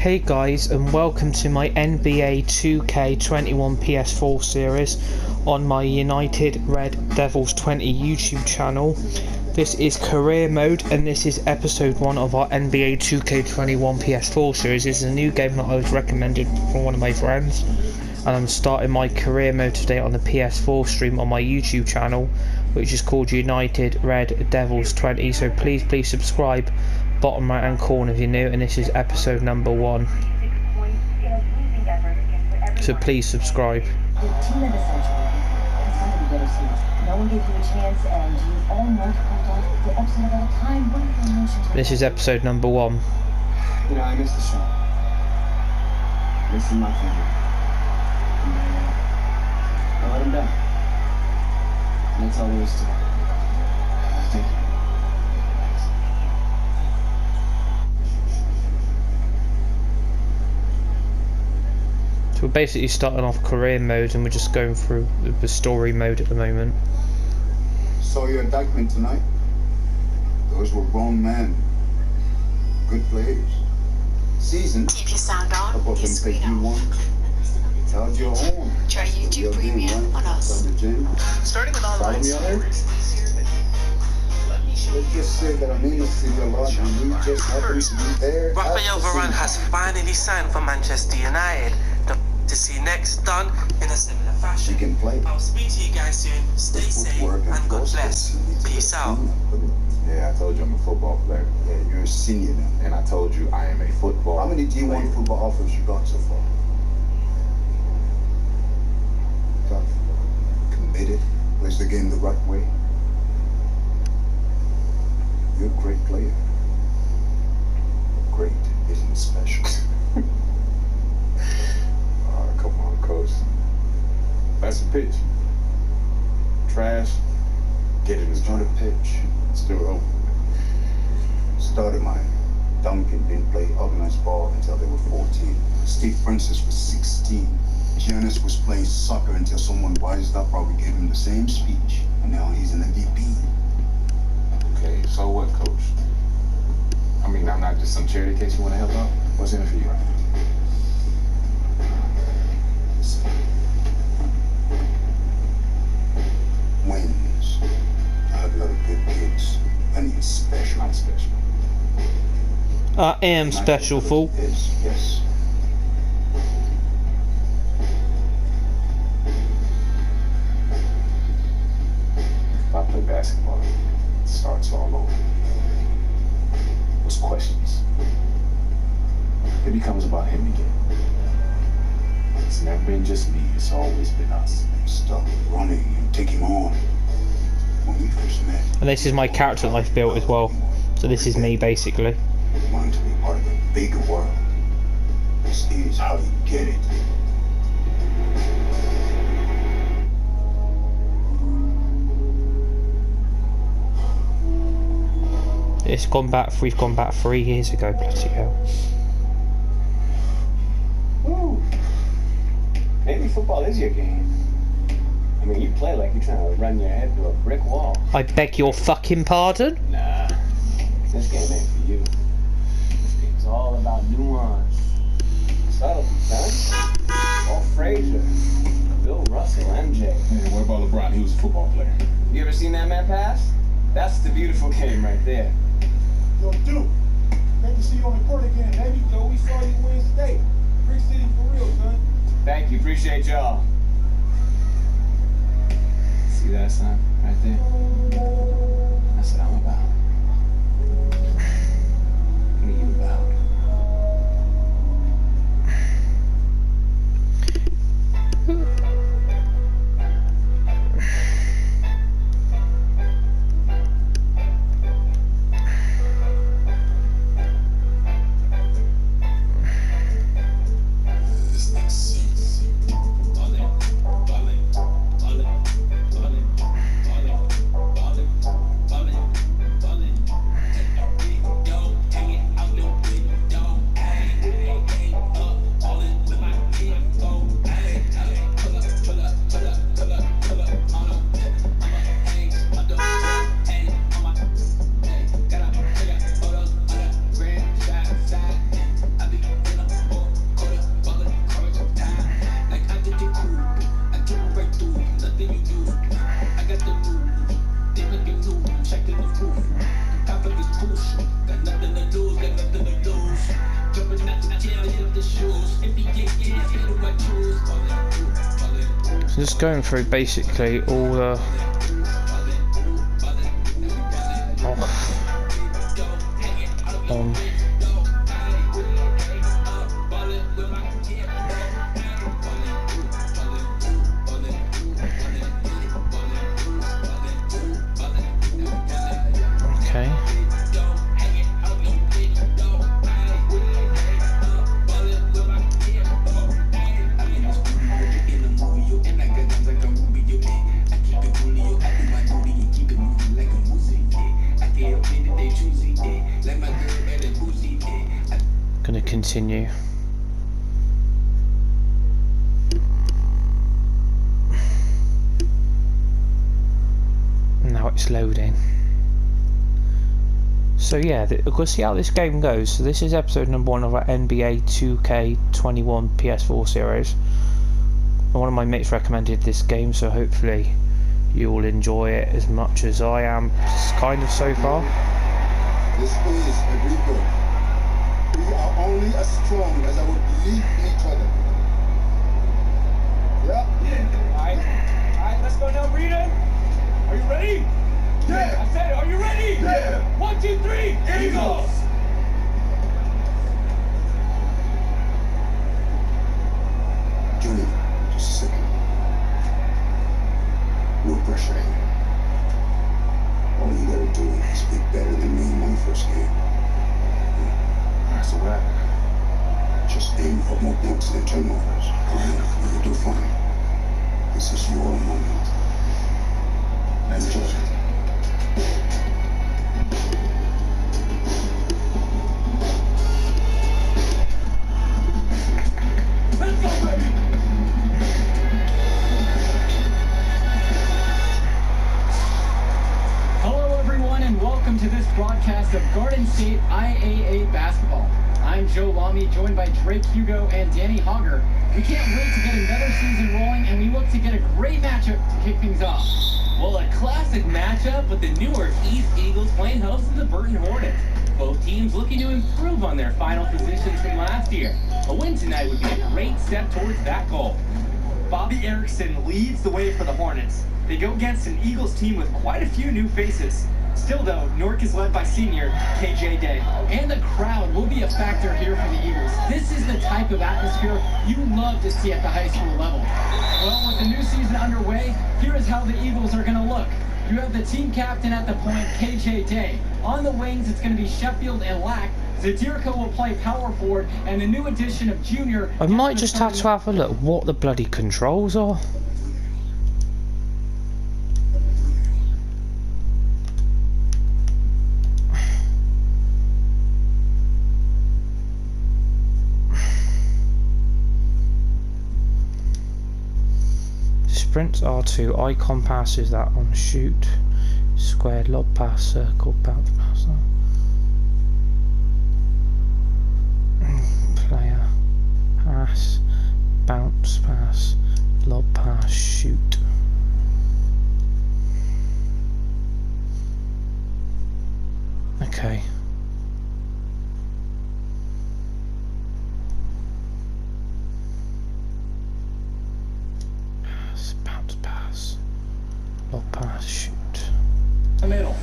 Hey guys, and welcome to my NBA 2K21 PS4 series on my United Red Devils 20 YouTube channel. This is career mode and this is episode 1 of our NBA 2K21 PS4 series. This is a new game that I was recommended from one of my friends, and I'm starting my career mode today on the PS4 stream on my YouTube channel, which is called United Red Devils 20. So please subscribe, bottom right hand corner if you're new, and this is episode number 1. So please subscribe. The team of the century. It's got to be bittersweet. No one gave you a chance, and you almost pulled off the episode of all time. What are your emotions? This is episode number 1. You know, I miss the show. This is my favorite. And I let him down. And that's all there is to it. Thank you. So we're basically starting off career mode and we're just going through the story mode at the moment. Saw your indictment tonight. Those were grown men. Good players. Seasoned. Keep your sound on, Up your and screen take you on. one. Held your own. Try YouTube Premium on us. Starting with online stories. Let's just say that I'm in the city a lot and we just happen to be there. Raphael Varane has finally signed for Manchester United. To see next done in a similar She fashion. can play. I'll speak to you guys soon. Stay safe Footwork and God force. bless. Peace out. Yeah, I told you I'm a football player. Yeah, you're a senior now. And I told you I am a football How many D1 player. football offers you got so far? Tough. Committed. Plays the game the right way. You're a great player. Great isn't special. Come on, coach. That's a pitch. Trash. Get in the It's not a joint. pitch. Still open. Started mine. Duncan didn't play organized ball until they were 14. Steve Francis was 16. Giannis was playing soccer until someone wised up, probably gave him the same speech. And now he's an MVP. Okay, so what, coach? I mean, I'm not just some charity case you want to help out. What's in it for you? Wins. I have a lot of good kids. I need special. Not special. I am special, fool. Yes. If I play basketball, it starts all over. Those questions. It becomes about him again. It's never been just me, it's always been us. Stop running and take him on. When we first met, And this is my character that I've built as well. So this is me basically. wanted to be part of a bigger world. This is how you get it. We've gone back 3 years ago, bloody hell. Woo. Maybe football is your game. I mean, you play like you're trying to run your head through a brick wall. I beg your fucking pardon? Nah. This game ain't for you. This game's all about nuance. Subtlety, son. Walt Frazier, Bill Russell, MJ. Hey, what about LeBron? He was a football player. You ever seen that man pass? That's the beautiful game right there. Yo, Duke, great to see you on the court again, baby. Yo, we saw you win state. Brick City for real, son. Thank you, appreciate y'all. See that, son? Right there? That's what I'm about. What are you about? Just going through basically all the okay. Gonna continue. Now it's loading. So yeah, we'll see how this game goes. So this is episode number 1 of our NBA 2K21 PS4 series. One of my mates recommended this game, so hopefully you will enjoy it as much as I am, kind of so far. This is a rebuild. We are only as strong as our belief in each other. Yeah? Alright, let's go now, Rita. Are you ready? Yeah. I said it, are you ready? Yeah. 1, 2, 3, Eagles! Junior, just a second. No pressure here. All you gotta do is be better than me in my first game. That's a wrap. Just aim for more points than turnovers. And you'll do fine. This is your moment. Enjoy it. Let's go, baby! Hello, everyone, and welcome to this broadcast of Garden State IAA basketball. I'm Joe Lamy, joined by Drake Hugo and Danny Hogger. We can't wait to get another season rolling, and we look to get a great matchup to kick things off. Well, a classic matchup with the Newark East Eagles playing host to the Burton Hornets. Both teams looking to improve on their final positions from last year. A win tonight would be a great step towards that goal. Bobby Erickson leads the way for the Hornets. They go against an Eagles team with quite a few new faces. Still though, Newark is led by senior KJ Day. And the crowd will be a factor here for the Eagles. This is the type of atmosphere you love to see at the high school level. Well, with the new season underway, here is how the Eagles are going to look. You have the team captain at the point, KJ Day. On the wings, it's going to be Sheffield and Lack. Zadirko will play power forward, and the new addition of Junior... I might just have to have a look what the bloody controls are. Sprints R2, icon pass is that on shoot, squared lob pass, circle bounce pass, player, pass, bounce pass, lob pass, shoot. Okay. Lob pass, shoot. The middle.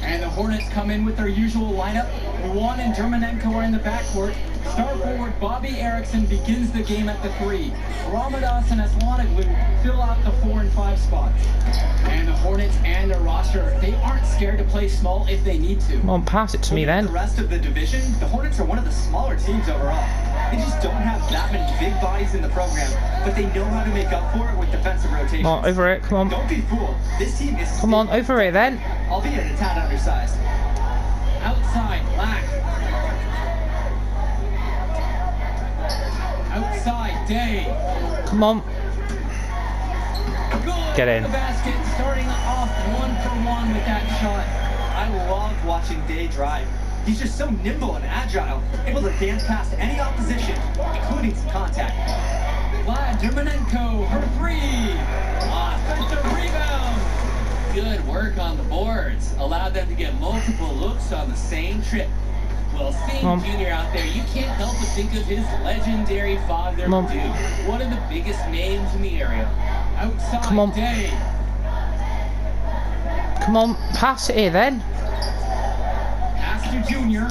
And the Hornets come in with their usual lineup. Juan and Germanenko are in the backcourt. Star forward Bobby Erickson begins the game at the 3. Ramadas and Aslanoglu fill out the 4 and 5 spots. And the Hornets and their roster, they aren't scared to play small if they need to. Come on, pass it to me then. The rest of the division, the Hornets are one of the smaller teams overall. They just don't have that many big bodies in the program, but they know how to make up for it with defensive rotations. Come on, over it, come on. Don't be fooled. This team is... Come on, over it then. Albeit a tad undersized. Outside, Lack. Outside, Day. Come on. Good. Get in. The basket, starting off 1-for-1 with that shot. I love watching Day drive. He's just so nimble and agile, able to dance past any opposition, including some contact. Vlad Germanenko, her 3. Offensive rebound. Good work on the boards. Allowed them to get multiple looks on the same trip. Well, seeing Junior out there, you can't help but think of his legendary father, Duke, one of the biggest names in the area. outside. Come on. Day. Come on, pass it here then. Pass to Junior.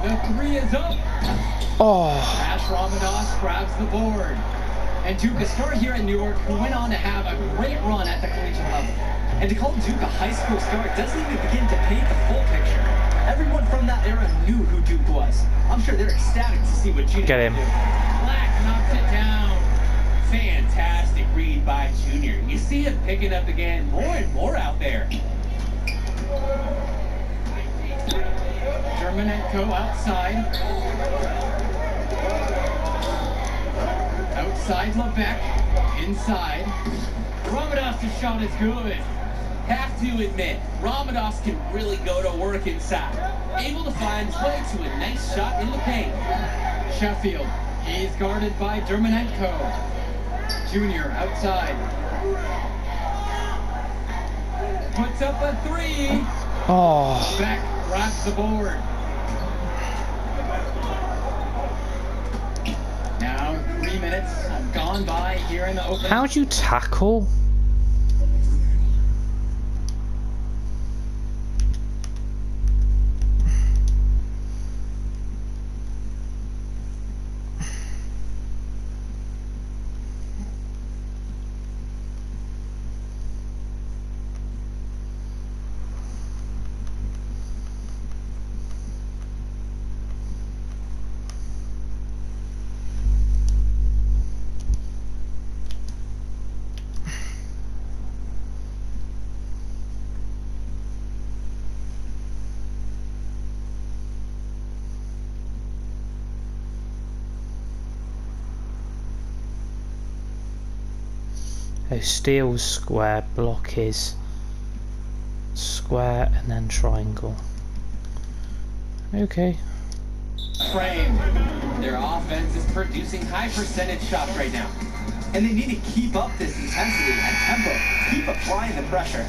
The three is up. Oh, Ash Ramadas grabs the board. And Duke, a star here at Newark who went on to have a great run at the collegiate level. And to call Duke a high school star doesn't even begin to paint the full picture. Everyone from that era knew who Duke was. I'm sure they're ecstatic to see what Junior Get him. can do. Black knocks it down. Fantastic read by Junior. You see it picking up again more and more out there. Germanenko outside. Outside Levesque. Inside. Ramadas' shot is good. Have to admit, Ramadas can really go to work inside. Able to find his way to a nice shot in the paint. Sheffield. He's guarded by Germanenko. Junior outside. Puts up a three. oh. Beck grabs the board. Now 3 minutes have gone by here in the open. How'd you tackle? So steel's square, block is square and then triangle. Okay. Frame. Their offense is producing high percentage shots right now. And they need to keep up this intensity and tempo. Keep applying the pressure.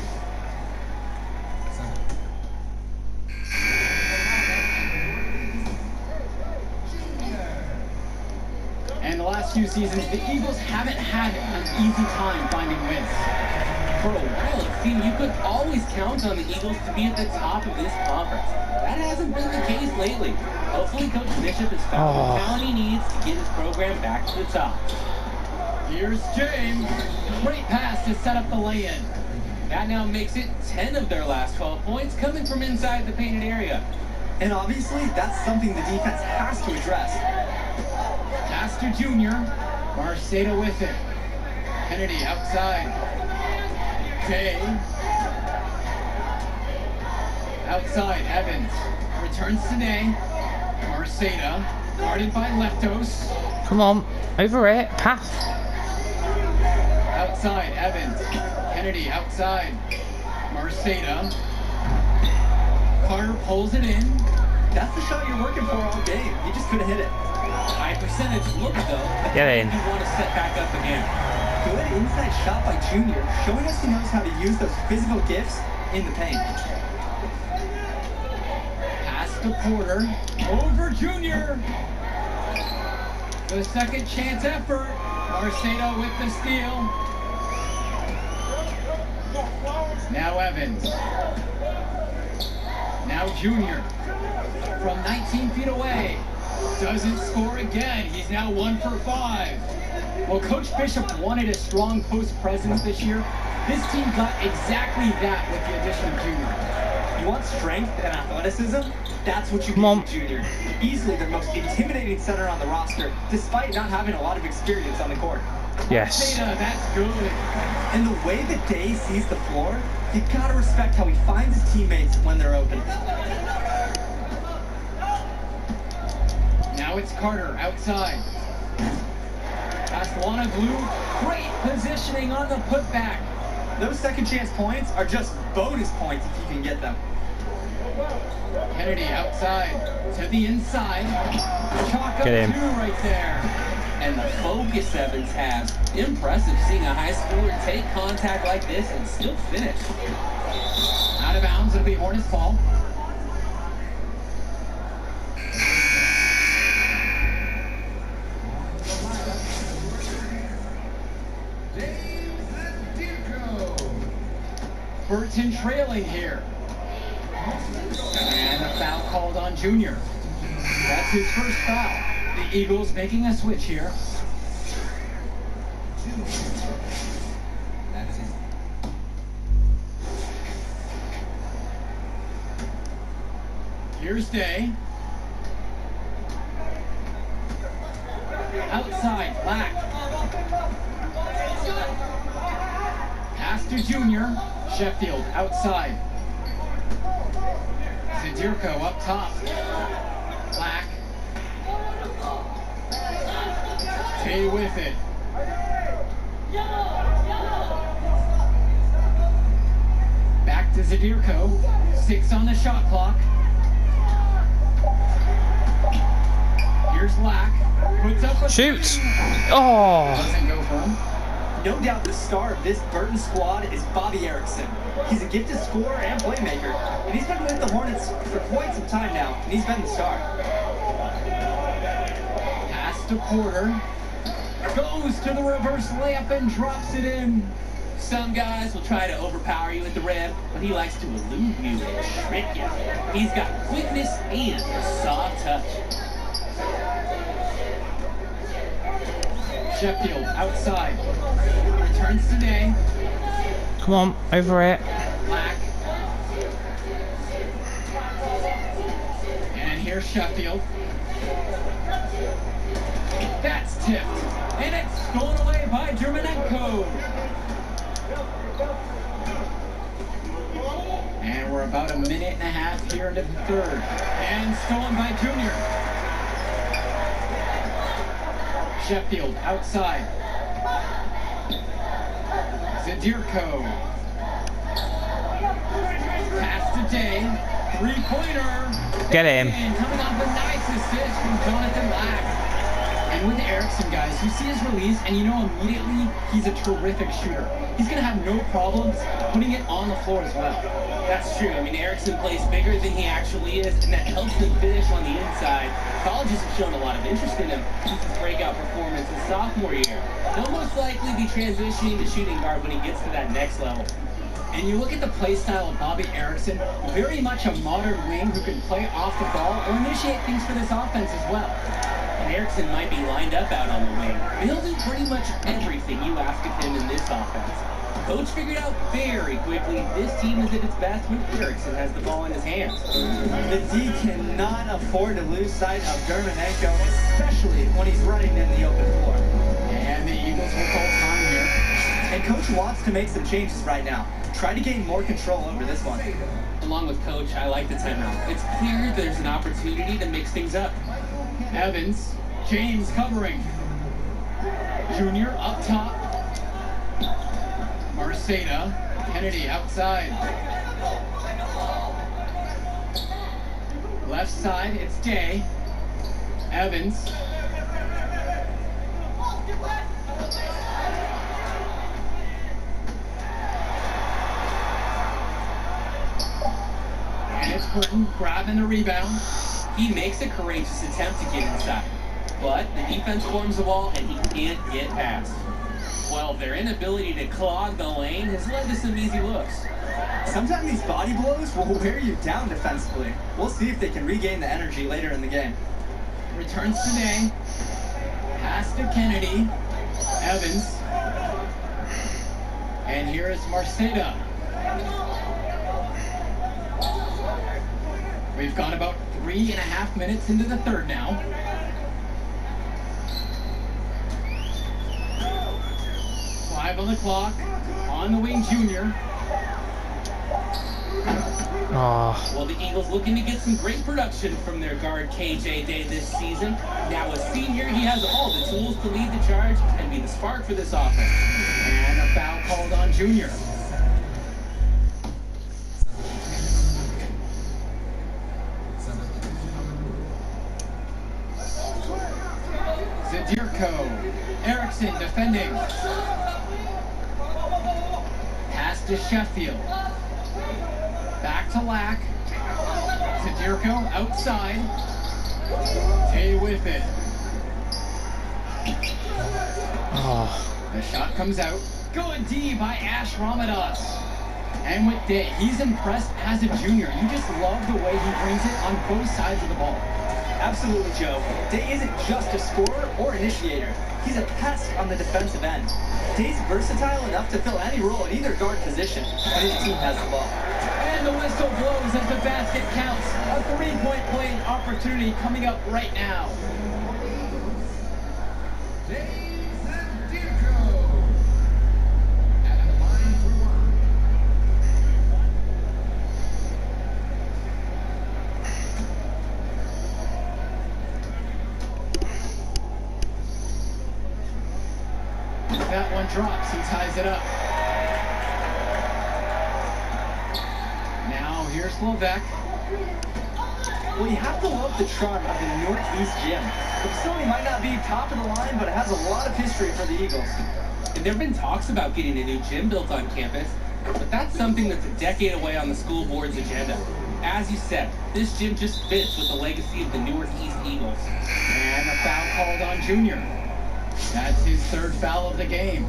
And the last few seasons, the Eagles haven't had an easy time finding wins. For a while, it seemed you could always count on the Eagles to be at the top of this conference. That hasn't been the case lately. Hopefully, Coach Bishop has found the talent he needs to get his program back to the top. Here's James. Great pass to set up the lay-in. That now makes it 10 of their last 12 points coming from inside the painted area. And obviously, that's something the defense has to address. Pass to Junior. Marceda with it. Kennedy outside. Day. Outside, Evans. Returns to Day. Marceda. Guarded by Leptos. Come on, over it, pass. Outside, Evans. Kennedy outside. Marceda. Carter pulls it in. That's the shot you're working for all game. You just couldn't hit it. High percentage look, though. Get in. You want to set back up again. Good inside shot by Junior, showing us he knows how to use those physical gifts in the paint. Pass to Porter. Over Junior. The second chance effort. Marceda with the steal. Now Evans. Now Junior. From 19 feet away. Doesn't score again. He's now 1 for 5. Well, Coach Bishop wanted a strong post presence this year. This team got exactly that with the addition of Junior. You want strength and athleticism? That's what you Come get on. with Junior. Easily the most intimidating center on the roster, despite not having a lot of experience on the court. Yes. Marceda, that's good. And the way that Day sees the floor, you gotta respect how he finds his teammates when they're open. Now it's Carter outside. Past Wanaglu. Great positioning on the putback. Those second chance points are just bonus points if you can get them. Kennedy outside to the inside. Chalk up Get him. 2 right there. And the focus Evans has. Impressive seeing a high schooler take contact like this and still finish. Out of bounds, it'll be Hornets ball. Edmonton trailing here. And a foul called on Junior. That's his first foul. The Eagles making a switch here. Here's Day. Outside, Black. Pass to Junior. Sheffield outside. Zadirko up top. Black. Tay with it. Back to Zadirko. 6 on the shot clock. Here's Lack. Puts up a Shoot! Oh! Doesn't go for him. No doubt the star of this Burton squad is Bobby Erickson. He's a gifted scorer and playmaker, and he's been with the Hornets for quite some time now, and he's been the star. Pass to Porter. Goes to the reverse layup and drops it in. Some guys will try to overpower you at the rim, but he likes to elude you and trick you. He's got quickness and a soft touch. Sheffield outside. Returns to Day. Come on, over it. Black. And here's Sheffield. That's tipped. And it's stolen away by Germanenko. And we're about a minute and a half here into the third. And stolen by Junior. Sheffield outside. Zadirko. Pass to Day. 3-pointer. Get him. And coming off a nice assist from Jonathan Lack. And with Erickson, guys, you see his release, and you know immediately he's a terrific shooter. He's going to have no problems putting it on the floor as well. That's true. I mean, Erickson plays bigger than he actually is, and that helps him finish on the inside. Colleges have shown a lot of interest in him since his breakout performance his sophomore year. He'll most likely be transitioning to shooting guard when he gets to that next level. And you look at the play style of Bobby Erickson, very much a modern wing who can play off the ball or initiate things for this offense as well. And Erickson might be lined up out on the wing. He'll do pretty much everything you ask of him in this offense. Coach figured out very quickly this team is at its best when Erickson has the ball in his hands. The D cannot afford to lose sight of Germanenko, especially when he's running in the open floor. And the Eagles will call time here. And Coach wants to make some changes right now. Try to gain more control over this one. Along with Coach, I like the timeout. It's clear there's an opportunity to mix things up. Evans, James covering. Junior up top. Marceda, Kennedy outside. Left side, it's Day. Evans. And it's Burton grabbing the rebound. He makes a courageous attempt to get inside, but the defense forms the wall and he can't get past. Well, their inability to clog the lane has led to some easy looks. Sometimes these body blows will wear you down defensively. We'll see if they can regain the energy later in the game. Returns to Day. Pass to Kennedy. Evans. And here is Marceda. We've gone about 3.5 minutes into the third now. Five on the clock. On the wing, Junior. Well, the Eagles looking to get some great production from their guard KJ Day this season. Now a senior, he has all the tools to lead the charge and be the spark for this offense. And a foul called on Junior. Zadirko. Erickson defending. Pass to Sheffield. Back to Lack. Zadirko outside. Tay with it. The shot comes out. Good D by Ash Ramadas. And with Day, he's impressed as a junior. You just love the way he brings it on both sides of the ball. Absolutely, Joe. Day isn't just a scorer or initiator. He's a pest on the defensive end. Day's versatile enough to fill any role in either guard position when his team has the ball. And the whistle blows as the basket counts. A three-point play opportunity coming up right now. That one drops, he ties it up. Now here's Slovak. Well, you have to love the charm of the Northeast Gym. The facility might not be top of the line, but it has a lot of history for the Eagles. And there have been talks about getting a new gym built on campus, but that's something that's a decade away on the school board's agenda. As you said, this gym just fits with the legacy of the Northeast Eagles. And a foul called on Junior. That's his third foul of the game.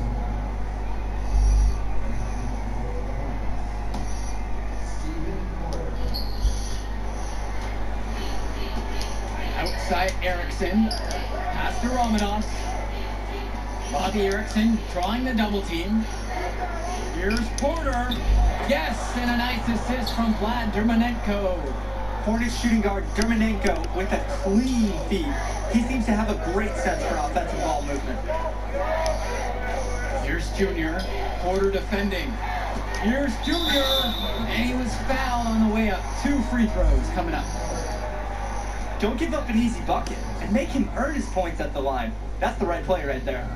Outside Erickson. Pass to Romanos. Bobby Erickson drawing the double team. Here's Porter. Yes, and a nice assist from Vlad Dermanenko. Hornets shooting guard Dermanenko with a clean feed. He seems to have a great sense for offensive ball movement. Here's Junior. Porter defending. Here's Junior. And he was fouled on the way up. 2 free throws coming up. Don't give up an easy bucket and make him earn his points at the line. That's the right play right there.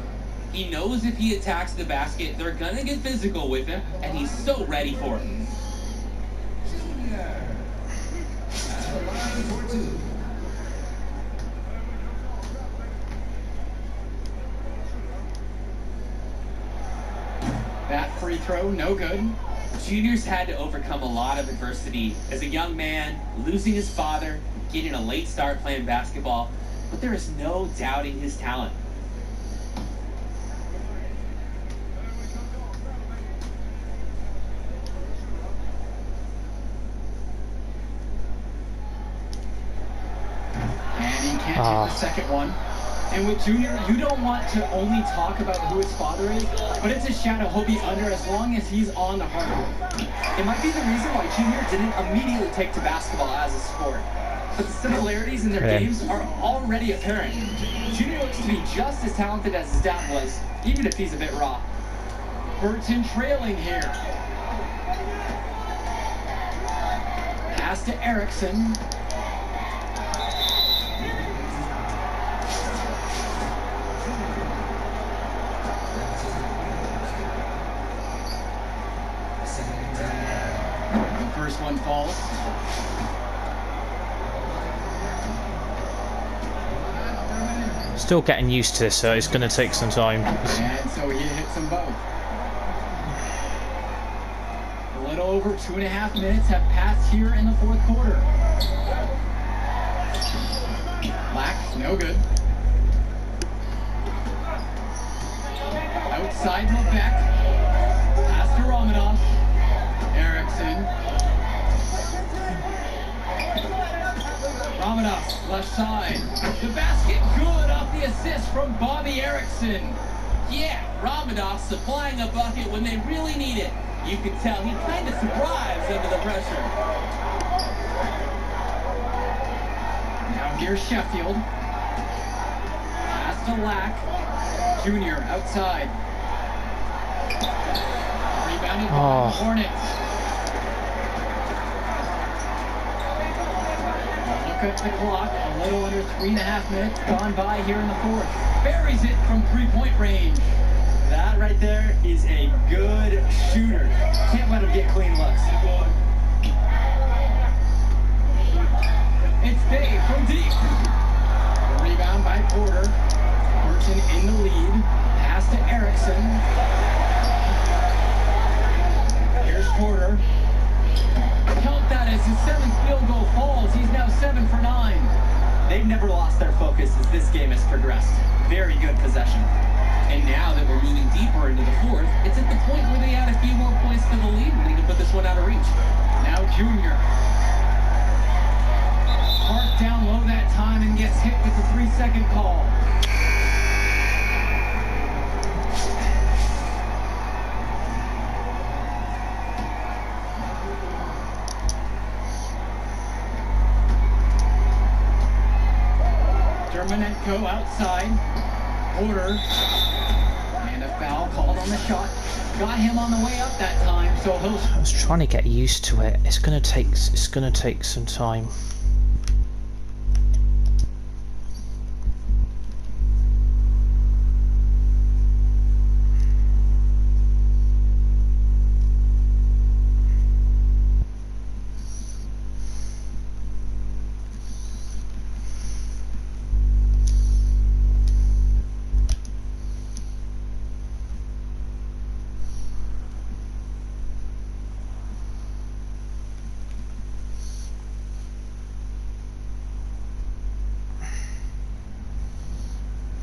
He knows if he attacks the basket, they're gonna get physical with him, and he's so ready for it. That free throw, no good. Junior's had to overcome a lot of adversity as a young man, losing his father, getting a late start playing basketball, but there is no doubting his talent. And he can't hit the second one. And with Junior, you don't want to only talk about who his father is, but it's a shadow he'll be under as long as he's on the hardwood. It might be the reason why Junior didn't immediately take to basketball as a sport. But the similarities in their games are already apparent. Junior looks to be just as talented as his dad was, even if he's a bit raw. Burton trailing here. Pass to Erickson. The first one falls. Still getting used to this, so it's going to take some time. And so he hits them both. A little over 2.5 minutes have passed here in the fourth quarter. Black, no good. Outside Levesque. Pass to Romanos. Erickson. Romanos, left side. The basket, good off the assist from Bobby Erickson. Yeah, Ramadas supplying a bucket when they really need it. You can tell he kind of thrives under the pressure. Now here's Sheffield. Pass to Lack. Junior outside. Rebounded by the Hornets. Look at the clock. A little under 3.5 minutes gone by here in the fourth. Buries it from 3-point range. That right there is a good shooter. Can't let him get clean looks. It's Day from deep. The rebound by Porter. Burton in the lead. Pass to Erickson. Here's Porter. Count that as his 7th field goal falls. He's now 7 for 9. They've never lost their focus as this game has progressed. Very good possession. And now that we're moving deeper into the fourth, it's at the point where they add a few more points to the lead and they can put this one out of reach. Now Junior. Park down low that time and gets hit with the 3-second call. Dermonenko outside. Order. And a foul called on the shot. Got him on the way up that time, so he'll... I was trying to get used to it. It's gonna take some time.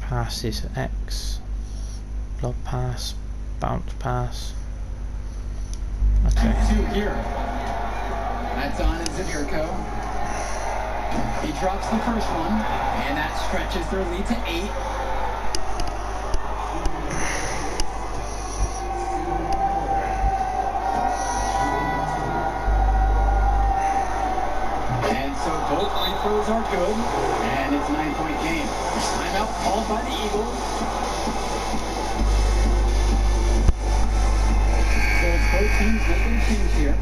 Pass is X, blood pass, bounce pass. Okay. 2 here. That's on Zabirko. He drops the first one, and that stretches their lead to 8. And so both free throws are good, and it's a 9-point game. Timeout called by the Eagles. So it's both teams making change here.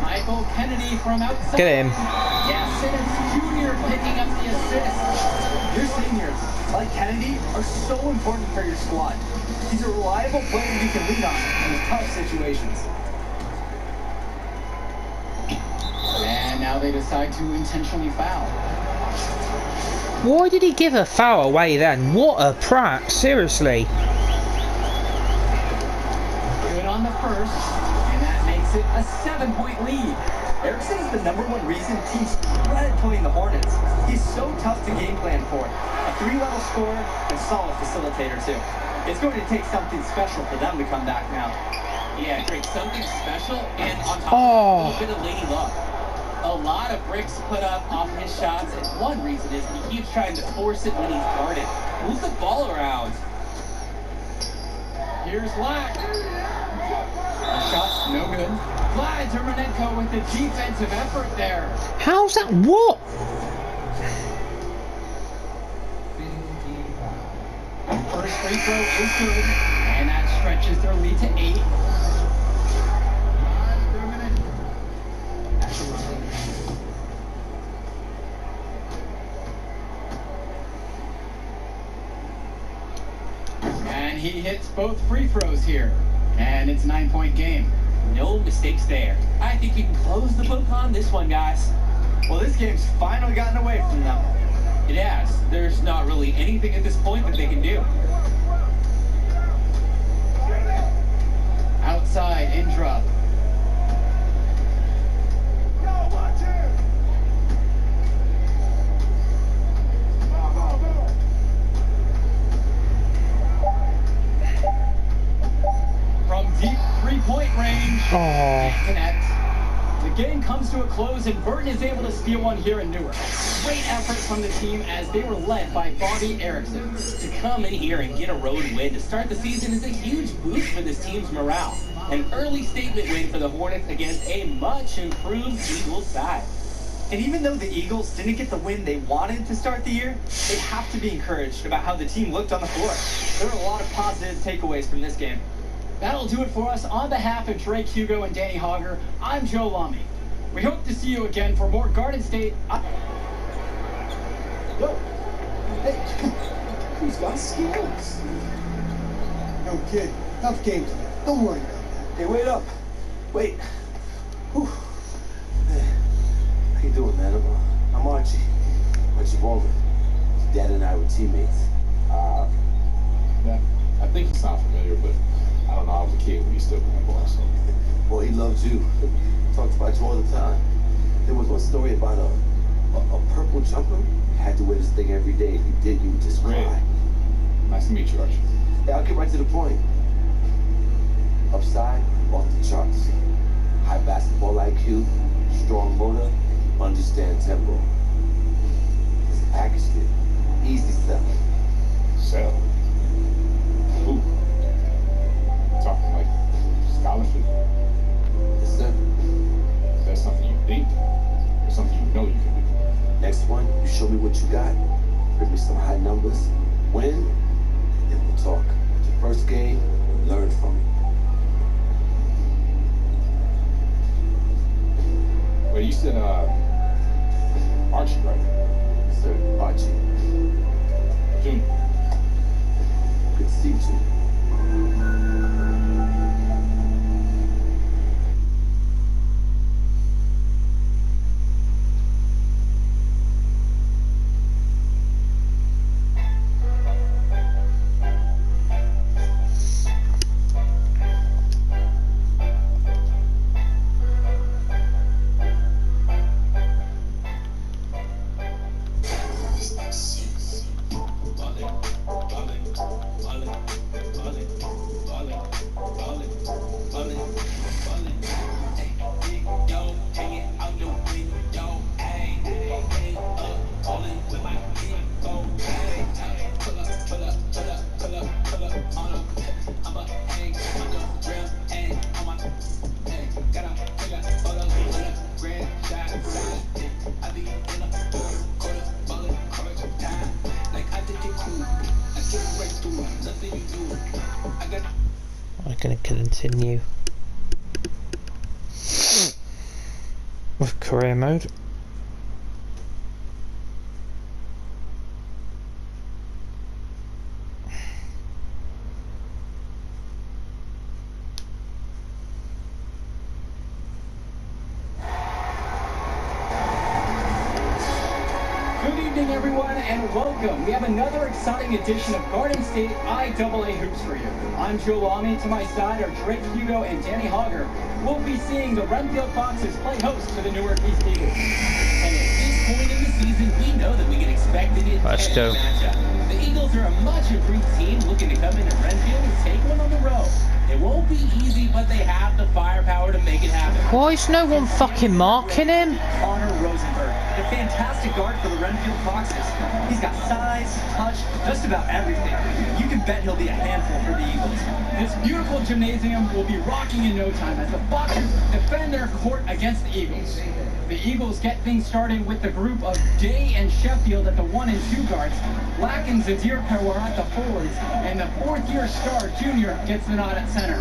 Michael Kennedy from outside. Get him. Yeah, Simmons Jr. picking up the assist. Your seniors, like Kennedy, are so important for your squad. He's a reliable player you can lean on in tough situations. And now they decide to intentionally foul. Why did he give a foul away then? What a prat, seriously. Good on the first, and that makes it a 7-point lead. Erickson is the #1 reason teams dread playing the Hornets. He's so tough to game plan for. A 3-level scorer and solid facilitator too. It's going to take something special for them to come back now. Yeah, Drake, something special, and on top of a little bit of Lady Luck. A lot of bricks put up off his shots, and one reason is he keeps trying to force it when he's guarded. Move the ball around. Here's Lack. Shot no good. Vlad Dermonenko with the defensive effort there. How's that? What? First free throw is good, and that stretches their lead to 8. And he hits both free throws here, and it's a 9-point game. No mistakes there. I think we can close the book on this one, guys. Well, this game's finally gotten away from them. It has. There's not really anything at this point that they can do. Outside, Indra. From deep 3-point range. Connect. The game comes to a close, and Burton is able to steal one here in Newark. Great effort from the team as they were led by Bobby Erickson. To come in here and get a road win to start the season is a huge boost for this team's morale. An early statement win for the Hornets against a much improved Eagles side. And even though the Eagles didn't get the win they wanted to start the year, they have to be encouraged about how the team looked on the floor. There are a lot of positive takeaways from this game. That'll do it for us. On behalf of Drake Hugo and Danny Hogger, I'm Joe Lummy. We hope to see you again for more Garden State. Yo, hey, who's got skills? No kid, tough game today. Don't worry about that. Hey, wait up. Wait. Whew. Man, how you doing, man? I'm Archie. Archie Baldwin. Dad and I were teammates. Yeah, I think you sound familiar, but I don't know. I was a kid when you still playing ball, so. Boy, he loves you. Talks about you all the time. There was one story about a purple jumper Had to wear this thing every day. If you did, you would just cry. Nice to meet you, Archie. Yeah, I'll get right to the point. Upside, off the charts. High basketball IQ, strong motor, understand tempo. It's a package deal. Easy sell. Sell? Ooh. Talking like scholarship? Yes, sir. Is that something you think? Or something you know you can do? Next one, you show me what you got. Bring me some high numbers. Win, and then we'll talk. Your first game, learn from it. Well, you said, Archie, right? Sir, Archie. Junior. Good to see you too. I'm gonna continue with career mode. Good evening, everyone, and welcome. We have another exciting edition of Garden State IAA Hoops for you. I'm Joe Lamy. To my side are Drake Hugo and Danny Hogger. We'll be seeing the Renfield Foxes play host to the Newark East Eagles. And at this point in the season, we know that we can expect an intense matchup. The Eagles are a much improved team looking to come into Renfield and take one on the road. It won't be easy, but they have the firepower to make it happen. Why is no one fucking marking him? Connor Rosenberg, the fantastic guard for the Renfield Foxes. He's got size, touch, just about everything. You can bet he'll be a handful for the Eagles. This beautiful gymnasium will be rocking in no time as the Foxes defend their court against the Eagles. The Eagles get things started with the group of Day and Sheffield at the 1 and 2 guards, Black and Zadir Perwar at the forwards, and the fourth-year star Junior gets the nod at center.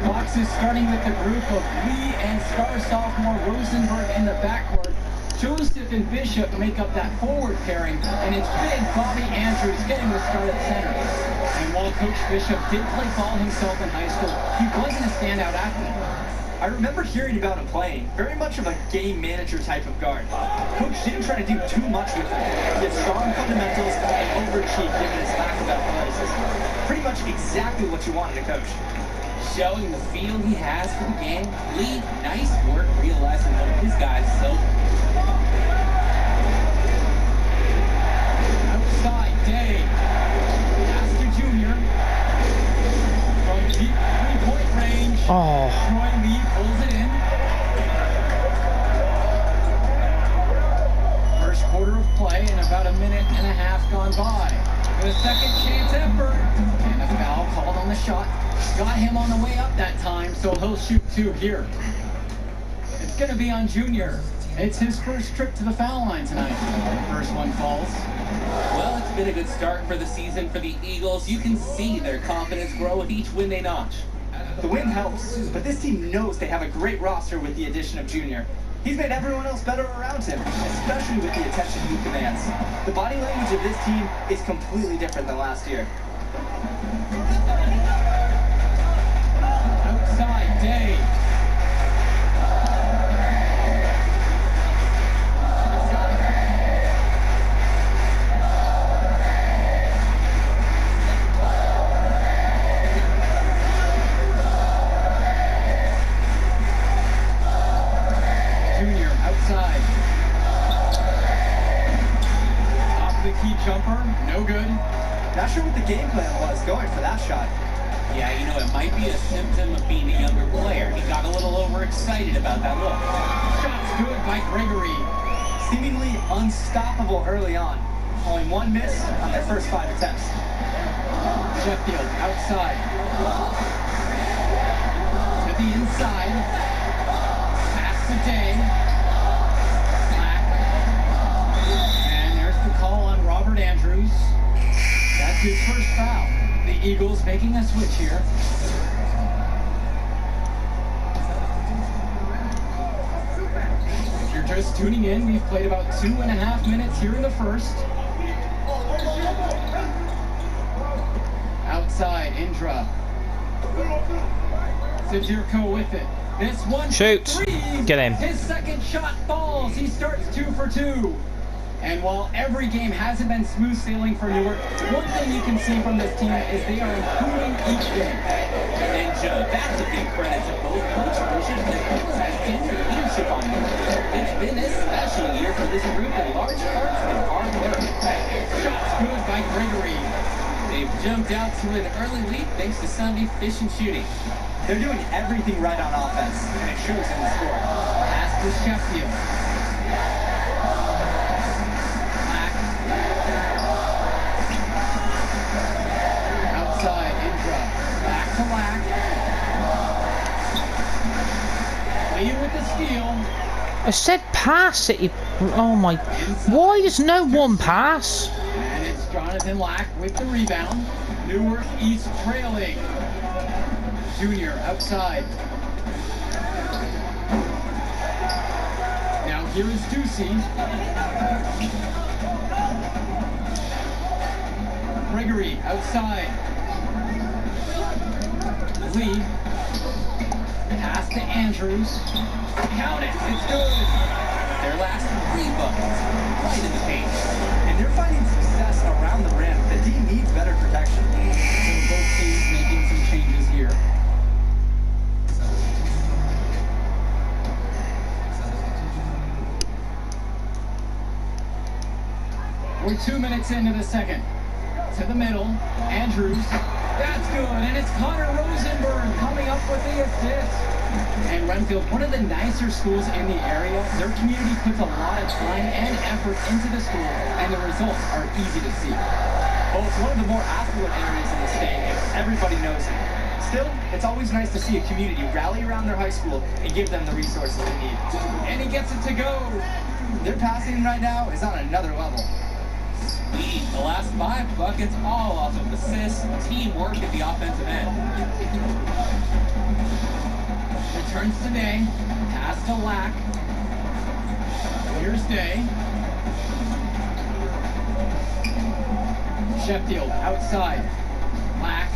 Foxes starting with the group of Lee and star sophomore Rosenberg in the backcourt. Joseph and Bishop make up that forward pairing, and it's big Bobby Andrews getting the start at center. And while Coach Bishop did play ball himself in high school, he wasn't a standout athlete. I remember hearing about him playing, very much of a game manager type of guard. Coach didn't try to do too much with him. He had strong fundamentals and overachieved given his lack of athleticism. Pretty much exactly what you wanted to coach. Showing the feel he has for the game, Lee, nice work realizing one of his guys is open. Outside, Day. Pass to Junior. From deep three-point range. Oh. Troy Lee pulls it in. First quarter of play and about a minute and a half gone by. With a second chance effort. And a foul called on the shot. Got him on the way up that time, so he'll shoot two here. It's going to be on Junior. It's his first trip to the foul line tonight. The first one falls. Well, it's been a good start for the season for the Eagles. You can see their confidence grow with each win they notch. The win helps, but this team knows they have a great roster with the addition of Junior. He's made everyone else better around him, especially with the attention he commands. The body language of this team is completely different than last year. Outside, Day. Junior outside. The key jumper, no good. Not sure what the game plan was going for that shot. Yeah, you know, it might be a symptom of being a younger player. He got a little overexcited about that look. Shot's good by Gregory. Seemingly unstoppable early on. Only one miss on their first 5 attempts. Sheffield outside. To the inside. Pass to Day. Black. And there's the call on Robert Andrews. That's his first foul. The Eagles making a switch here. If you're just tuning in, we've played about 2.5 minutes here in the first. Outside, Indra. Sajirko with it. This one. Shoot. Three. Get him. His second shot falls. He starts 2 for 2. And while every game hasn't been smooth sailing for Newark, one thing you can see from this team is they are improving each game. And Joe, that's a big credit to both Coach Bush's and Nicholas has been their leadership on this. It's been a special year for this group in large part through hard work. Shots good by Gregory. They've jumped out to an early lead thanks to some efficient shooting. They're doing everything right on offense, and it shows in the score. Pass to Sheffield. Outside, Indra. Back to Lack. Lee with the steal. I said pass it. Oh my. Why does no one pass? And it's Jonathan Lack with the rebound. Newark East trailing. Junior outside. Now here is Ducey. Gregory outside. Lee. Pass to Andrews. Count it. It's good. Their last 3 buckets, right in the paint. And they're finding success around the rim. The D needs better protection. So both teams making some changes here. We're 2 minutes into the second. To the middle, Andrews. That's good, and it's Connor Rosenberg coming up with the assist. And Renfield, one of the nicer schools in the area, their community puts a lot of time and effort into the school, and the results are easy to see. Well, it's one of the more affluent areas in the state, and everybody knows it. Still, it's always nice to see a community rally around their high school and give them the resources they need. And he gets it to go. Their passing right now is on another level. The last 5 buckets, all off of assists, teamwork at the offensive end. Returns to Day. Pass to Lack. Here's Day. Sheffield outside. Lack.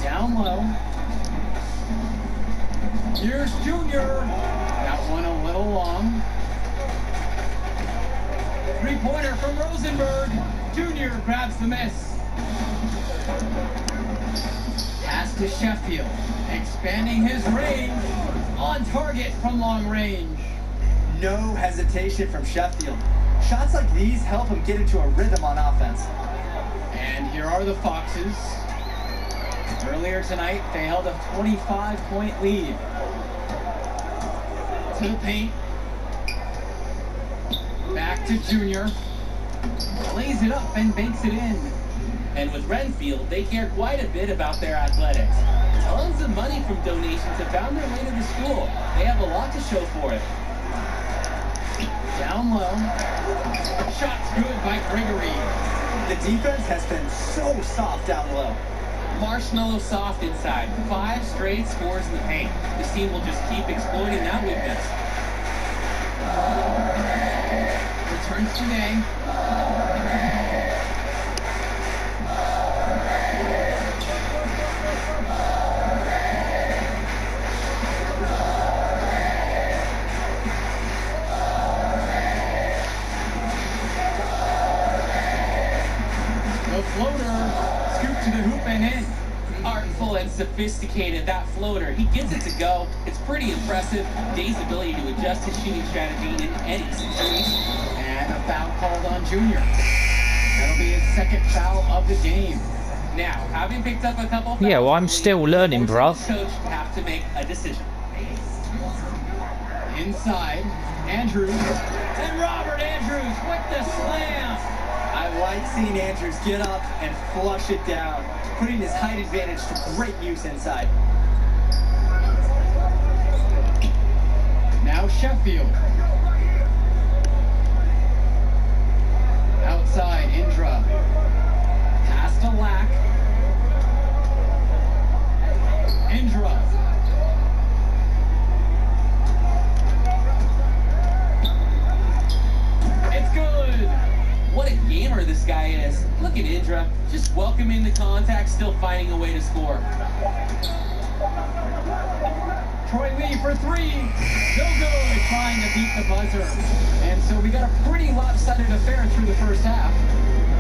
Down low. Here's Junior. That one a little long. 3-pointer from Rosenberg. Junior grabs the miss. Pass to Sheffield. Expanding his range. On target from long range. No hesitation from Sheffield. Shots like these help him get into a rhythm on offense. And here are the Foxes. Earlier tonight, they held a 25-point lead. To the paint. Back to Junior. Lays it up and banks it in. And with Renfield, they care quite a bit about their athletics. Tons of money from donations have found their way to the school. They have a lot to show for it. Down low. Shot's good by Gregory. The defense has been so soft down low. Marshmallow soft inside. 5 straight scores in the paint. This team will just keep exploiting that weakness. Returns to Day. The floater. Scoop to the hoop and in. Artful and sophisticated, that floater. He gets it to go. It's pretty impressive. Day's ability to adjust his shooting strategy in any situation. And a foul called on Junior. That'll be his second foul of the game. Now, having picked up a couple fouls, Yeah, well, I'm still learning, bruv. Coach have to make a decision. Inside, Andrews. And Robert Andrews with the slam. I like seeing Andrews get up and flush it down, putting his height advantage to great use inside. Now Sheffield. Outside, Indra. Pass to Lack. Indra. It's good. What a gamer this guy is. Look at Indra, just welcoming the contact, still finding a way to score. Troy Lee for three. No good. Trying to beat the buzzer. And so we got a pretty lopsided affair through the first half.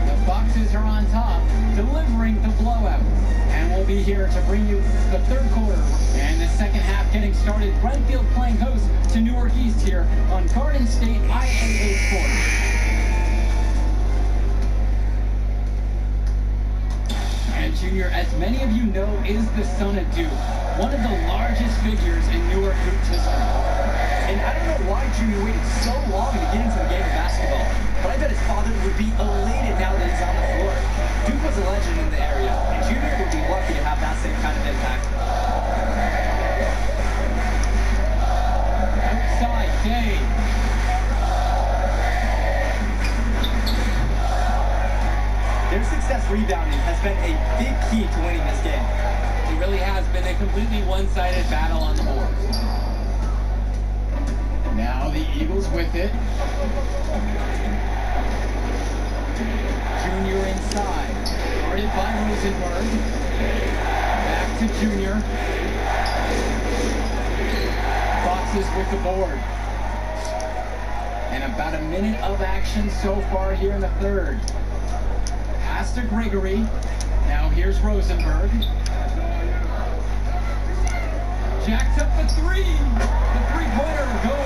The Foxes are on top, delivering the blowout. And we'll be here to bring you the third quarter and the second half getting started. Brentfield playing host to Newark East here on Garden State IAA Sports. And Junior, as many of you know, is the son of Duke, one of the largest figures in Newark Hoops history. And I don't know why Junior waited so long to get into the game of basketball, but I bet his father would be elated now that he's on the floor. Duke was a legend in the area, and Junior would be lucky to have that same kind of impact. Outside, Day. Their success rebounding has been a big key to winning this game. It really has been a completely one-sided battle on the boards. Now the Eagles with it. Junior inside. Guarded by Rosenberg. Back to Junior. Foxes with the board. And about a minute of action so far here in the third. Pass to Gregory. Now here's Rosenberg. Jacks up the three. The three-pointer goes.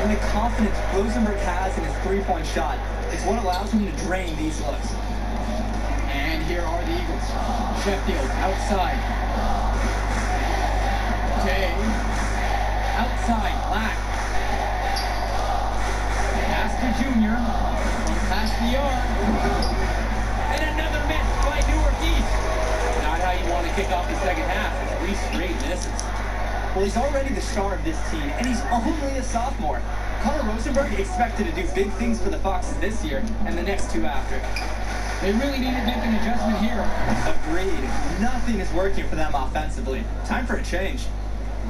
And the confidence Rosenberg has in his three-point shot is what allows him to drain these looks. And here are the Eagles. Sheffield outside. Day. Outside. Lack. Pass to Junior. One past the arc. And another miss by Newark East. Not how you want to kick off the second half. 3 straight misses. Well, he's already the star of this team, and he's only a sophomore. Connor Rosenberg expected to do big things for the Foxes this year, and the next 2 after. They really need to make an adjustment here. Agreed. Nothing is working for them offensively. Time for a change.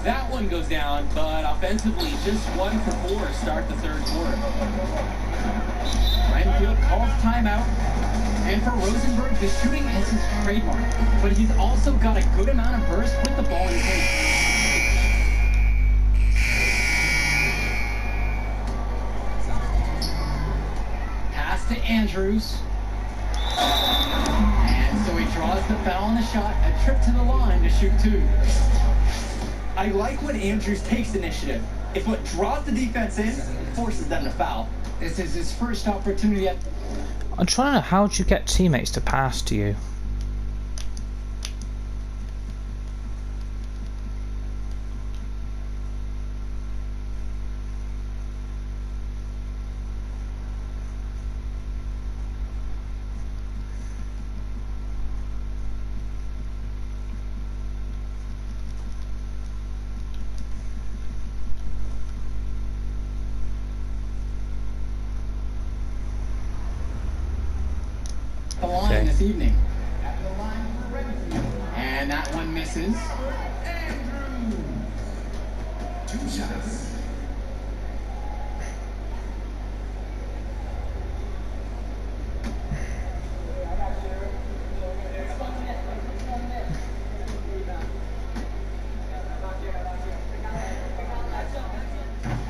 That one goes down, but offensively, just 1 for 4 to start the third quarter. Brentfield calls timeout. And for Rosenberg, the shooting is his trademark, but he's also got a good amount of burst with the ball in his hand. Pass to Andrews. And so he draws the foul on the shot, a trip to the line to shoot 2. I like when Andrews takes initiative. If what draws the defense in forces them to foul. This is his first opportunity at... I'm trying to know, how do you get teammates to pass to you? The line this evening. And that one misses. Andrew. 2 shots.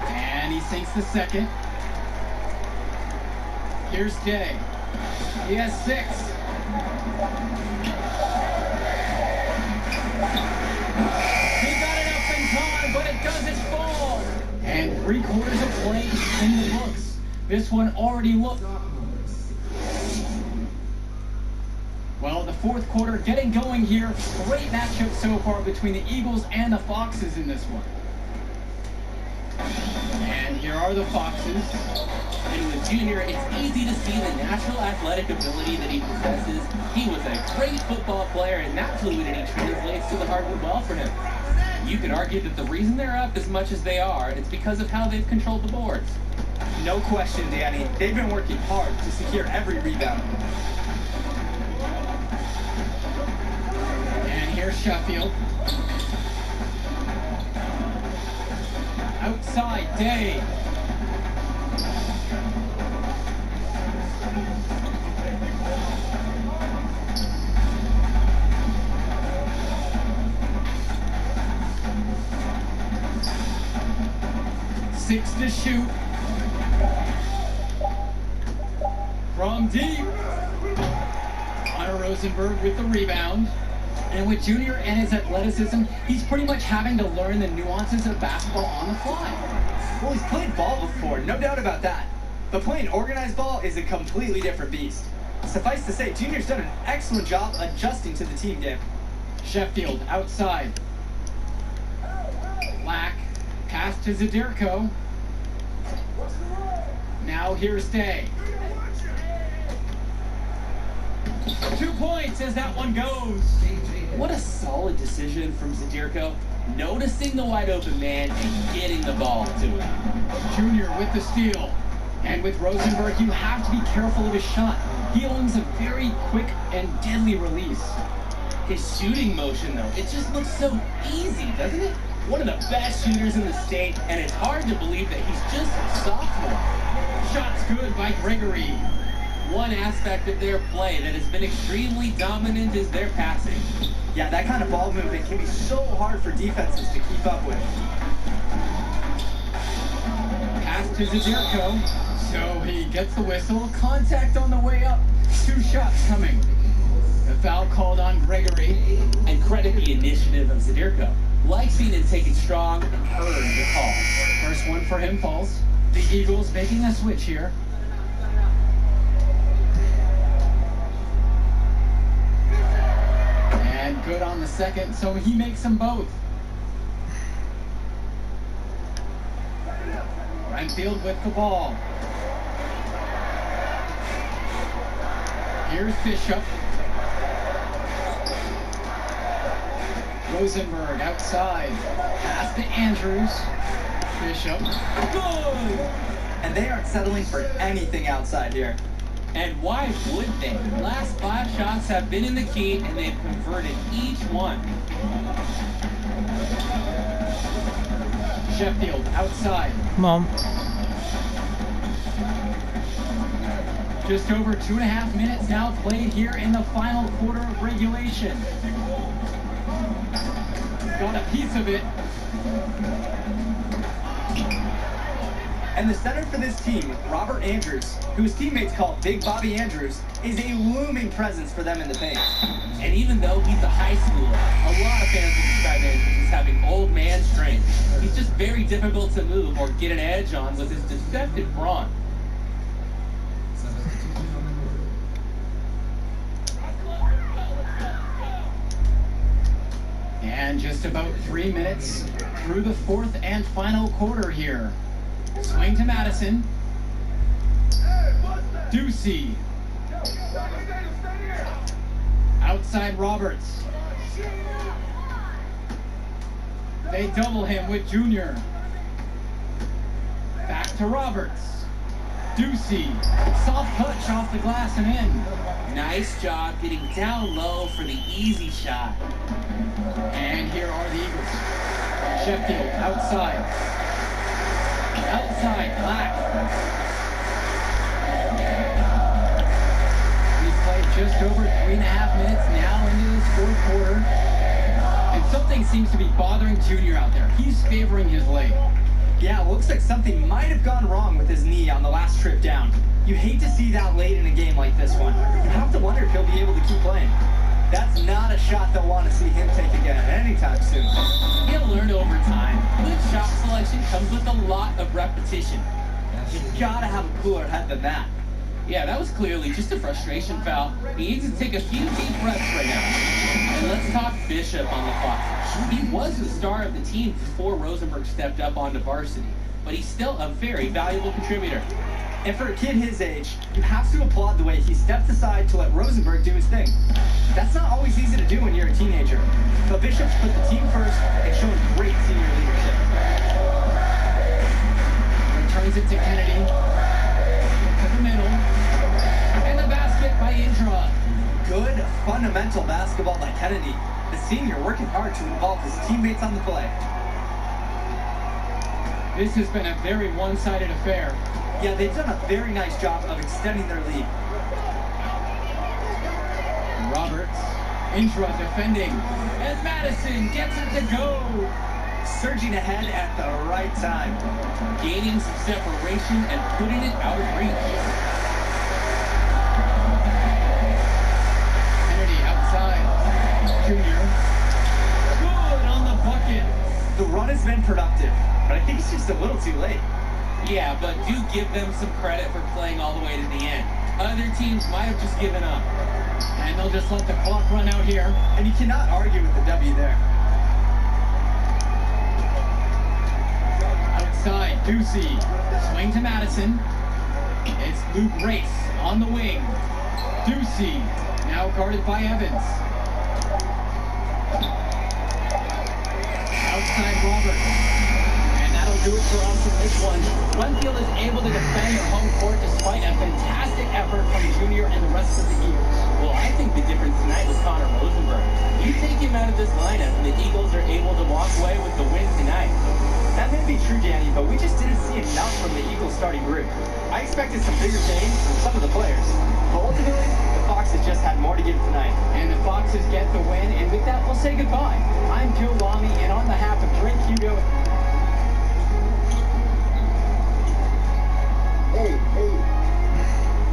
And he sinks the second. Here's Day. He has 6. He got it up in time, but it doesn't fall. And 3/4 of play in the books. This one already looked. Well, the fourth quarter getting going here. Great matchup so far between the Eagles and the Foxes in this one. And here are the Foxes. And with Junior, it's easy to see the natural athletic ability that he possesses. He was a great football player, and that fluidity translates to the hardwood well for him. You could argue that the reason they're up as much as they are is because of how they've controlled the boards. No question, Danny. They've been working hard to secure every rebound. And here's Sheffield. Outside, Day. Six to shoot. From deep. Connor Rosenberg with the rebound. And with Junior and his athleticism, he's pretty much having to learn the nuances of basketball on the fly. Well, he's played ball before, no doubt about that. But playing organized ball is a completely different beast. Suffice to say, Junior's done an excellent job adjusting to the team game. Sheffield outside. Black. Pass to Zadirko. Now here's Day. 2 points as that one goes. What a solid decision from Zadirko, noticing the wide open man and getting the ball to him. Junior with the steal. And with Rosenberg, you have to be careful of his shot. He owns a very quick and deadly release. His shooting motion, though, it just looks so easy, doesn't it? One of the best shooters in the state, and it's hard to believe that he's just a sophomore. Shots good by Gregory. One aspect of their play that has been extremely dominant is their passing. Yeah, that kind of ball movement can be so hard for defenses to keep up with. Pass to Zadirko. So he gets the whistle. Contact on the way up. 2 shots coming. The foul called on Gregory. And credit the initiative of Zadirko. Like seeing it taken strong and earned the call. First one for him falls. The Eagles making a switch here. And good on the second, so he makes them both. Renfield with the ball. Here's Bishop. Rosenberg outside. Pass to Andrews. Bishop. Good! And they aren't settling for anything outside here. And why would they? The last 5 shots have been in the key, and they've converted each one. Sheffield outside. Mom. Just over 2.5 minutes now played here in the final quarter of regulation. Got a piece of it. And the center for this team, Robert Andrews, who his teammates call Big Bobby Andrews, is a looming presence for them in the paint. And even though he's a high schooler, a lot of fans would describe Andrews as having old man strength. He's just very difficult to move or get an edge on with his deceptive brawn. And just about 3 minutes through the fourth and final quarter here. Swing to Madison. Ducey. Outside Roberts. They double him with Junior. Back to Roberts. Ducey. Soft touch off the glass and in. Nice job getting down low for the easy shot. And here are the Eagles. Sheffield outside. Outside, Black. We've played just over 3.5 minutes now into this fourth quarter. And something seems to be bothering Junior out there. He's favoring his leg. Yeah, it looks like something might have gone wrong with his knee on the last trip down. You hate to see that late in a game like this one. You have to wonder if he'll be able to keep playing. That's not a shot they'll want to see him take again anytime soon. He'll learn over time. Good shot selection comes with a lot of repetition. You gotta have a cooler head than that. Yeah, that was clearly just a frustration foul. He needs to take a few deep breaths right now. And let's talk Bishop on the clock. He was the star of the team before Rosenberg stepped up onto varsity, but he's still a very valuable contributor. And for a kid his age, you have to applaud the way he stepped aside to let Rosenberg do his thing. That's not always easy to do when you're a teenager. But Bishop's put the team first and shown great senior leadership. Returns it to Kennedy. To the middle. And the basket by Indra. Good fundamental basketball by Kennedy. The senior working hard to involve his teammates on the play. This has been a very one-sided affair. Yeah, they've done a very nice job of extending their lead. Roberts, Indra defending, and Madison gets it to go. Surging ahead at the right time. Gaining some separation and putting it out of reach. Kennedy outside. Junior. Good on the bucket. The run has been productive, but I think it's just a little too late. Yeah, but do give them some credit for playing all the way to the end. Other teams might have just given up. And they'll just let the clock run out here. And you cannot argue with the W there. Outside, Ducey. Swing to Madison. It's Luke Race on the wing. Ducey, now guarded by Evans. Outside, Roberts. Do it for us in this one. Glenfield is able to defend their home court despite a fantastic effort from Junior and the rest of the Eagles. Well, I think the difference tonight was Connor Rosenberg. You take him out of this lineup and the Eagles are able to walk away with the win tonight. That may be true, Danny, but we just didn't see enough from the Eagles starting group. I expected some bigger games from some of the players. But ultimately, the Foxes just had more to give tonight. And the Foxes get the win, and with that, we'll say goodbye. I'm Joe Lamy, and on behalf of Drink Hugo... Hey,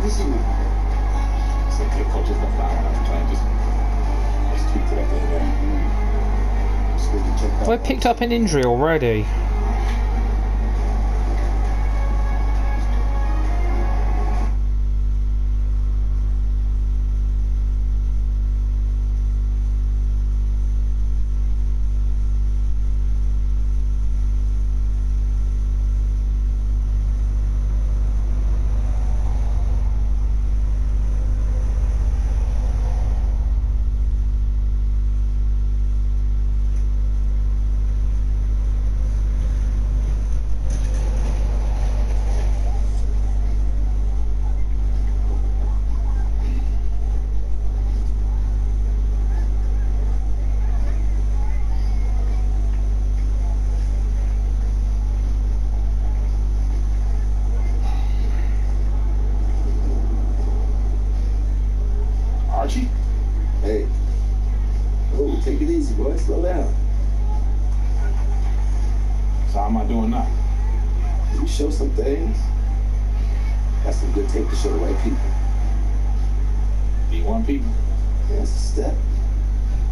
listen. It's like the coaches the foul. I'm trying to just tweak to that thing there. Have I picked up an injury already? Archie? Hey. Oh, take it easy, boy. Slow down. So how am I doing now? You show some things. That's some good tape to show the right people. D1 people? Yeah, it's a step.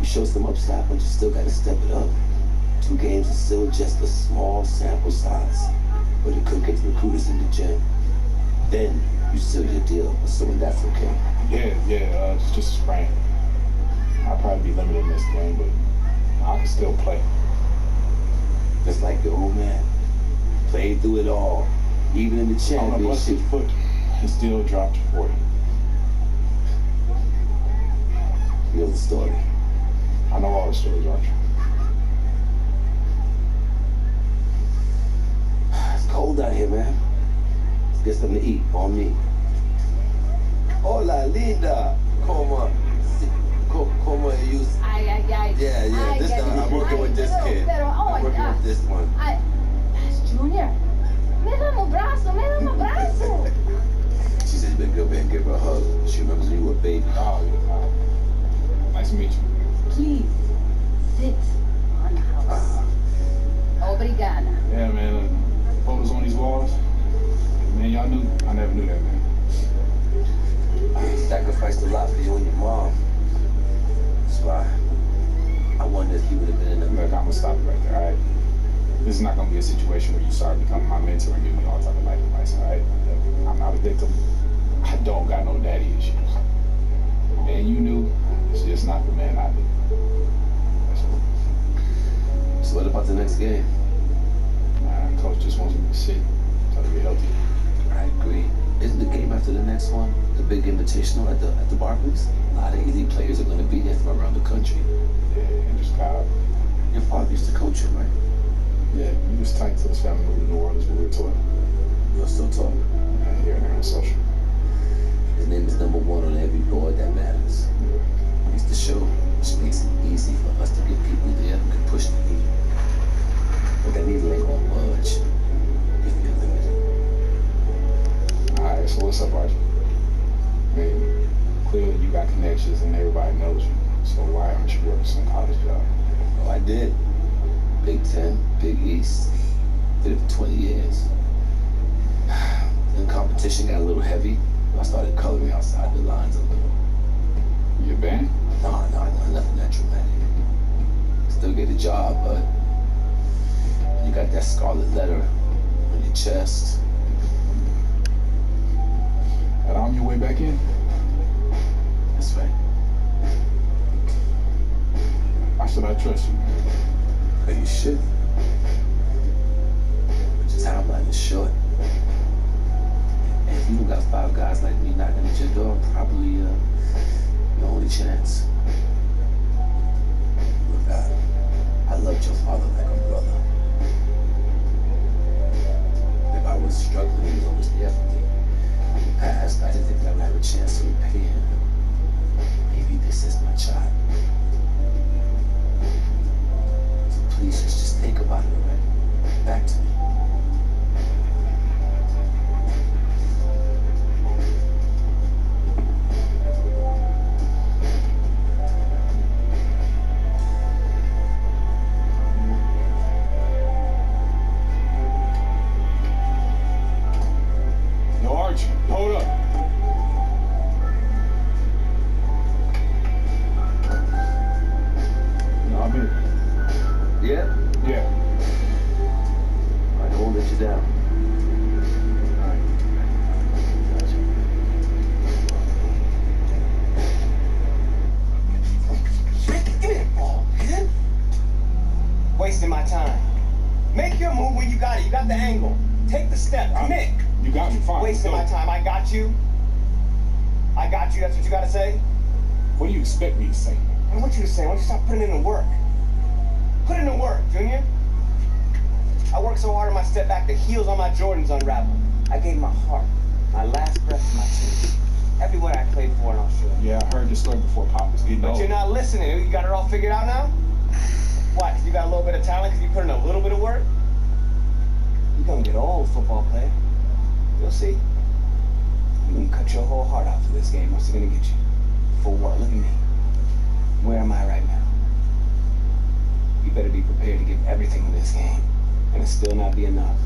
You show some upside, but you still got to step it up. 2 games is still just a small sample size, but it could get the recruiters in the gym. Then you seal your deal, assuming that's okay. Yeah, it's just a sprain. I'll probably be limited in this game, but I can still play. Just like the old man. Played through it all, even in the championship. On a busted foot, he still dropped 40. You know the story. I know all the stories, Archie. It's cold out here, man. Let's get something to eat on me. Hola, linda. Como you? Yeah. This time I'm working with this kid. I'm working with this one. That's Junior. Me dá um abraço. She said you better go back and give her a hug. She remembers when you were a baby. Oh, yeah. Nice to meet you. Please, sit on the house. Obrigada. Yeah, man. Photos on these walls. Man, y'all knew. I never knew that, man. I sacrificed a lot for you and your mom. gonna stop it right there, all right? This is not gonna be a situation where you start becoming my mentor and give me all type of life advice, all right? I'm not a victim. I don't got no daddy issues. Man, you knew, it's just not the man I knew. So what about the next game? Coach just wants me to sit, try to get healthy. I agree. Isn't the game after the next one the big invitational at the Barclays? A lot of elite players are going to be there from around the country. Yeah, and just Kyle. Your father used to coach him, right? Yeah, he was tight till his family moved to New Orleans when we were together. You're still talking? Yeah, here and there on social. His name is number one on every board that matters. It's the show, which makes it easy for us to get people there who can push the needle. But that needle ain't gonna budge if you're limited. Alright, so what's up, Archie? I mean, clearly you got connections and everybody knows you. So why aren't you working some college job? Oh, I did. Big Ten, Big East. Did it for 20 years. Then competition got a little heavy. I started coloring outside the lines a little. You a band? No, nothing that dramatic. Still get a job, but you got that scarlet letter on your chest. And on your way back in? That's right. Why should I trust you? But you should. But your timeline is short. And if you got 5 guys like me knocking at your door, probably your only chance. Look, I loved your father like a brother. If I was struggling, he was always there for me. In the past, I didn't think I would have a chance to repay him. Maybe this is my child. So please just think about it, already. Back to me. Hold up. No, I'm in. Yeah? Yeah. I won't let you down. All right. Gotcha. Give me the ball, man. Wasting my time. Make your move when you got it. You got the angle. Take the step. Commit. You got me, fine. Wasting my time. I got you. I got you. That's what you gotta say? What do you expect me to say? I want you to say, why don't you stop putting in the work? Put in the work, Junior. I worked so hard on my step back, the heels on my Jordans unraveled. I gave my heart, my last breath to my team. Everyone I played for, and I'll show you. Yeah, I heard the story before Pop was getting old. But you're not listening. You got it all figured out now? Why? Because you got a little bit of talent because you put in a little bit of work? You're gonna get old, football player. You'll see. You're gonna cut your whole heart out for this game. What's it gonna get you? For what? Look at me. Where am I right now? You better be prepared to give everything in this game. And it still not be enough.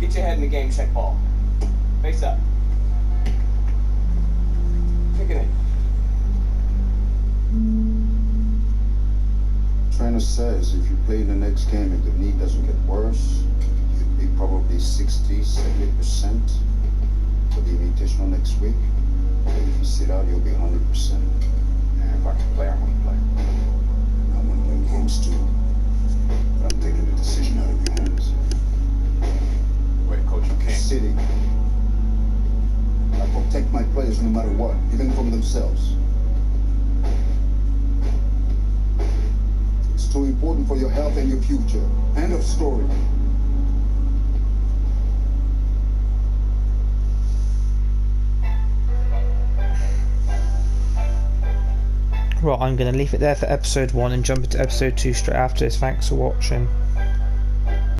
Get your head in the game, check ball. Face up. Kick it in. Trainer says if you play the next game and the knee doesn't get worse, you'd be probably 60-70% for the invitational next week. And if you sit out, you'll be 100%. And if I can play, I'm gonna play. I want to win games too. But I'm taking the decision out of your hands. Wait, Coach, you can't. City. I protect my players no matter what, even from themselves. It's too important for your health and your future. End of story. Right, I'm going to leave it there for episode 1 and jump into episode 2 straight after this. Thanks for watching.